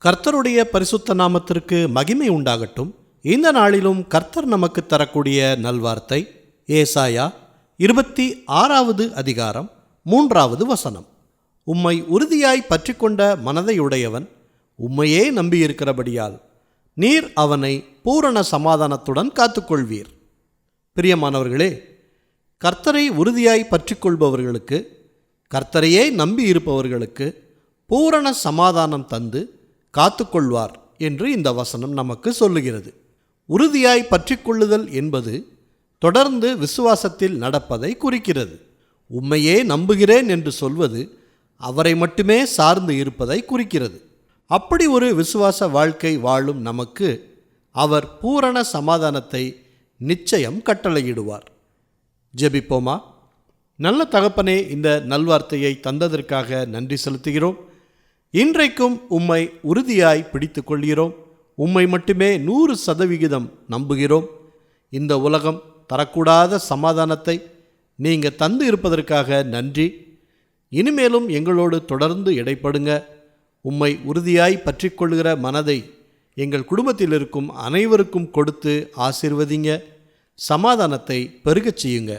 கர்த்தருடைய பரிசுத்த நாமத்திற்கு மகிமை உண்டாகட்டும். இந்த நாளிலும் கர்த்தர் நமக்கு தரக்கூடிய நல்வார்த்தை ஏசாயா 26வது அதிகாரம் 3வது வசனம். உம்மை உறுதியாய் பற்றி கொண்ட மனதையுடையவன் உம்மையே நம்பியிருக்கிறபடியால் நீர் அவனை பூரண சமாதானத்துடன் காத்துக்கொள்வீர். பிரியமானவர்களே, கர்த்தரை உறுதியாய் பற்றி கொள்பவர்களுக்கு, கர்த்தரையே நம்பி இருப்பவர்களுக்கு பூரண சமாதானம் தந்து காத்துக்கொள்வார் என்று இந்த வசனம் நமக்கு சொல்லுகிறது. உறுதியாய் பற்றி கொள்ளுதல் என்பது தொடர்ந்து விசுவாசத்தில் நடப்பதை குறிக்கிறது. உம்மையே நம்புகிறேன் என்று சொல்வது அவரை மட்டுமே சார்ந்து இருப்பதை குறிக்கிறது. அப்படி ஒரு விசுவாச வாழ்க்கை வாழும் நமக்கு அவர் பூரண சமாதானத்தை நிச்சயம் கட்டளையிடுவார். ஜெபிப்போமா. நல்ல தகப்பனே, இந்த நல்வார்த்தையை தந்ததற்காக நன்றி செலுத்துகிறோம். இன்றைக்கும் உம்மை உறுதியாய் பிடித்து கொள்கிறோம். உம்மை மட்டுமே 100% நம்புகிறோம். இந்த உலகம் தரக்கூடாத சமாதானத்தை நீங்கள் தந்து இருப்பதற்காக நன்றி. இனிமேலும் எங்களோடு தொடர்ந்து இடைப்படுங்க. உம்மை உறுதியாய் பற்றி கொள்கிற மனதை எங்கள் குடும்பத்தில் இருக்கும் அனைவருக்கும் கொடுத்து ஆசீர்வதிங்க. சமாதானத்தை பெருகச் செய்யுங்க.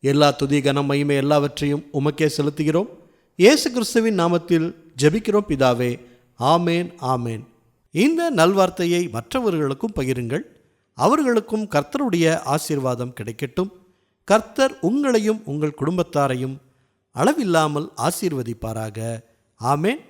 எல்லா துதி கனம் மகிமை எல்லாவற்றையும் உமக்கே செலுத்துகிறோம். இயேசு கிறிஸ்துவின் நாமத்தில் ஜெபிக்கிறோம் பிதாவே. ஆமேன், ஆமேன். இந்த நல்வார்த்தையை மற்றவர்களுக்கும் பகிருங்கள். அவர்களுக்கும் கர்த்தருடைய ஆசீர்வாதம் கிடைக்கட்டும். கர்த்தர் உங்களையும் உங்கள் குடும்பத்தாரையும் அளவில்லாமல் ஆசீர்வதிப்பாராக. ஆமேன்.